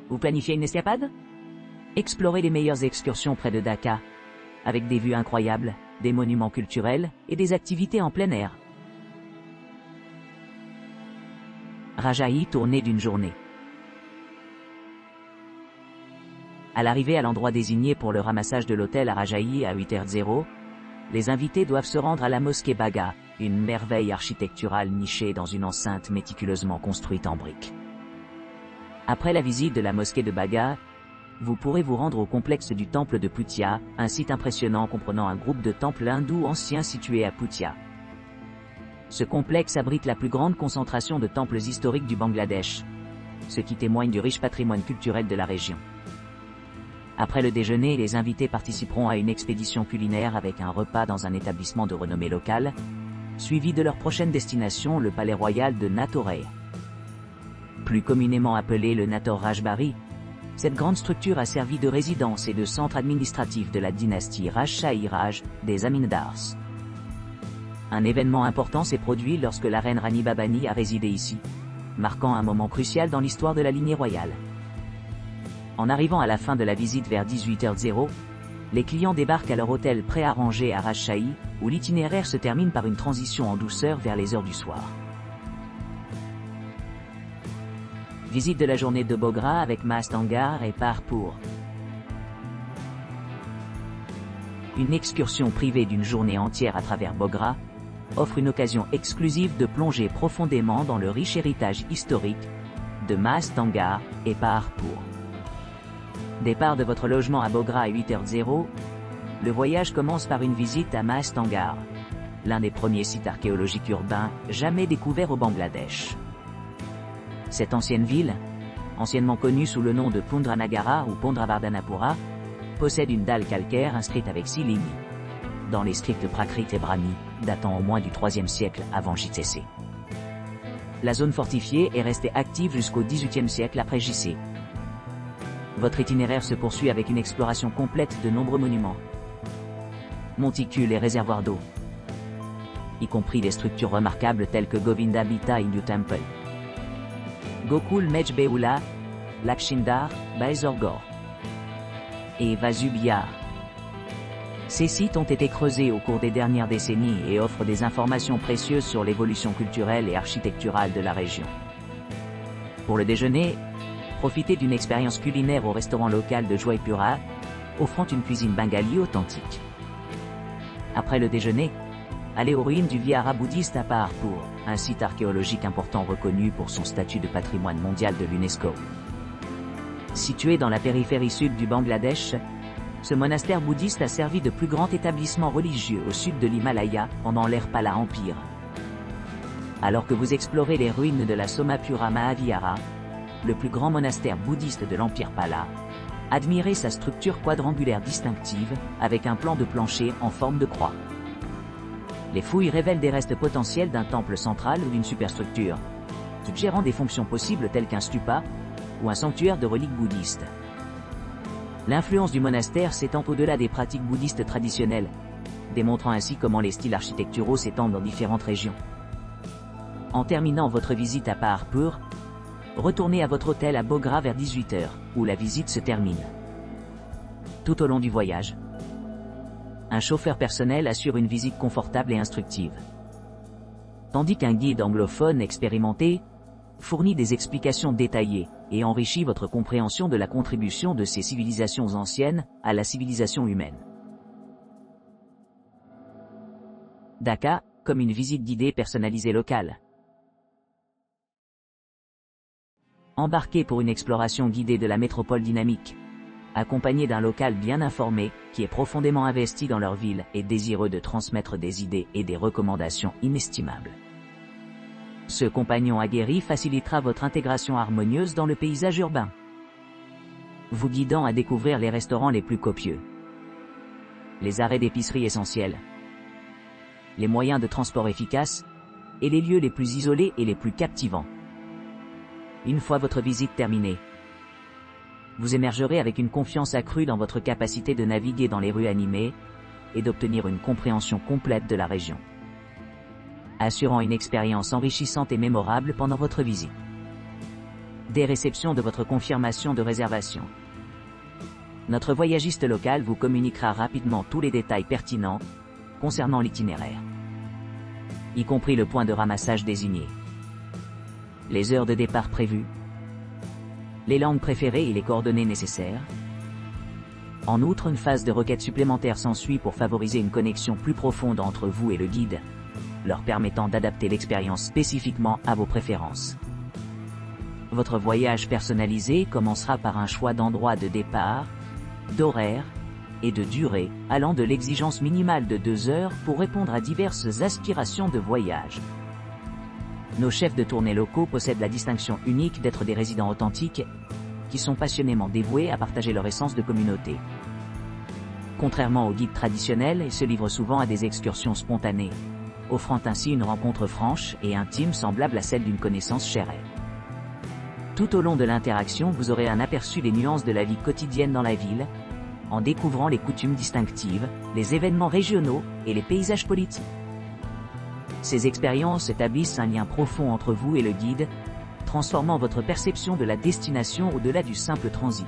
Vous planifiez une escapade? Explorez les meilleures excursions près de Dhaka, avec des vues incroyables, des monuments culturels et des activités en plein air. Rajshahi, tournée d'une journée. À l'arrivée à l'endroit désigné pour le ramassage de l'hôtel à Rajshahi à 8h00, les invités doivent se rendre à la mosquée Bagha, une merveille architecturale nichée dans une enceinte méticuleusement construite en briques. Après la visite de la mosquée de Bagha, vous pourrez vous rendre au complexe du temple de Putia, un site impressionnant comprenant un groupe de temples hindous anciens situés à Putia. Ce complexe abrite la plus grande concentration de temples historiques du Bangladesh, ce qui témoigne du riche patrimoine culturel de la région. Après le déjeuner, les invités participeront à une expédition culinaire avec un repas dans un établissement de renommée locale, suivi de leur prochaine destination, le palais royal de Natoreh. Plus communément appelé le Nator Rajbari, cette grande structure a servi de résidence et de centre administratif de la dynastie Rajshahi Raj des Zamindars. Un événement important s'est produit lorsque la reine Rani Babani a résidé ici, marquant un moment crucial dans l'histoire de la lignée royale. En arrivant à la fin de la visite vers 18h00, les clients débarquent à leur hôtel préarrangé à Rajshahi, où l'itinéraire se termine par une transition en douceur vers les heures du soir. Visite de la journée de Bogra avec Mastangar et Parpur. Une excursion privée d'une journée entière à travers Bogra offre une occasion exclusive de plonger profondément dans le riche héritage historique de Mastangar et Parpur. Départ de votre logement à Bogra à 8h00, le voyage commence par une visite à Mastangar, l'un des premiers sites archéologiques urbains jamais découverts au Bangladesh. Cette ancienne ville, anciennement connue sous le nom de Pundranagara ou Pundravardhanapura, possède une dalle calcaire inscrite avec 6 lignes, dans les scripts Prakrit et Brahmi, datant au moins du IIIe siècle avant JC. La zone fortifiée est restée active jusqu'au XVIIIe siècle après JC. Votre itinéraire se poursuit avec une exploration complète de nombreux monuments, monticules et réservoirs d'eau, y compris des structures remarquables telles que Govinda Bita Hindu Temple, Gokul Mej Beula, Lakshindar, Baezorgor et Vasubihar. Ces sites ont été creusés au cours des dernières décennies et offrent des informations précieuses sur l'évolution culturelle et architecturale de la région. Pour le déjeuner, profitez d'une expérience culinaire au restaurant local de Joypura, offrant une cuisine bengali authentique. Après le déjeuner, allez aux ruines du Vihara bouddhiste à Parpur, un site archéologique important reconnu pour son statut de patrimoine mondial de l'UNESCO. Situé dans la périphérie sud du Bangladesh, ce monastère bouddhiste a servi de plus grand établissement religieux au sud de l'Himalaya pendant l'ère Pala Empire. Alors que vous explorez les ruines de la Somapura Mahavihara, le plus grand monastère bouddhiste de l'Empire Pala, admirez sa structure quadrangulaire distinctive, avec un plan de plancher en forme de croix. Les fouilles révèlent des restes potentiels d'un temple central ou d'une superstructure, suggérant des fonctions possibles telles qu'un stupa ou un sanctuaire de reliques bouddhistes. L'influence du monastère s'étend au-delà des pratiques bouddhistes traditionnelles, démontrant ainsi comment les styles architecturaux s'étendent dans différentes régions. En terminant votre visite à Parpur, retournez à votre hôtel à Bogra vers 18h, où la visite se termine. Tout au long du voyage, un chauffeur personnel assure une visite confortable et instructive, tandis qu'un guide anglophone expérimenté fournit des explications détaillées et enrichit votre compréhension de la contribution de ces civilisations anciennes à la civilisation humaine. Dhaka, comme une visite guidée personnalisée locale. Embarquez pour une exploration guidée de la métropole dynamique, accompagné d'un local bien informé, qui est profondément investi dans leur ville et désireux de transmettre des idées et des recommandations inestimables. Ce compagnon aguerri facilitera votre intégration harmonieuse dans le paysage urbain, vous guidant à découvrir les restaurants les plus copieux, les arrêts d'épicerie essentiels, les moyens de transport efficaces, et les lieux les plus isolés et les plus captivants. Une fois votre visite terminée, vous émergerez avec une confiance accrue dans votre capacité de naviguer dans les rues animées et d'obtenir une compréhension complète de la région, assurant une expérience enrichissante et mémorable pendant votre visite. Dès réception de votre confirmation de réservation, notre voyagiste local vous communiquera rapidement tous les détails pertinents concernant l'itinéraire, y compris le point de ramassage désigné, les heures de départ prévues, les langues préférées et les coordonnées nécessaires. En outre, une phase de requête supplémentaire s'ensuit pour favoriser une connexion plus profonde entre vous et le guide, leur permettant d'adapter l'expérience spécifiquement à vos préférences. Votre voyage personnalisé commencera par un choix d'endroit de départ, d'horaire et de durée, allant de l'exigence minimale de 2 heures pour répondre à diverses aspirations de voyage. Nos chefs de tournée locaux possèdent la distinction unique d'être des résidents authentiques qui sont passionnément dévoués à partager leur essence de communauté. Contrairement aux guides traditionnels, ils se livrent souvent à des excursions spontanées, offrant ainsi une rencontre franche et intime semblable à celle d'une connaissance chère. Tout au long de l'interaction, vous aurez un aperçu des nuances de la vie quotidienne dans la ville, en découvrant les coutumes distinctives, les événements régionaux et les paysages politiques. Ces expériences établissent un lien profond entre vous et le guide, transformant votre perception de la destination au-delà du simple transit.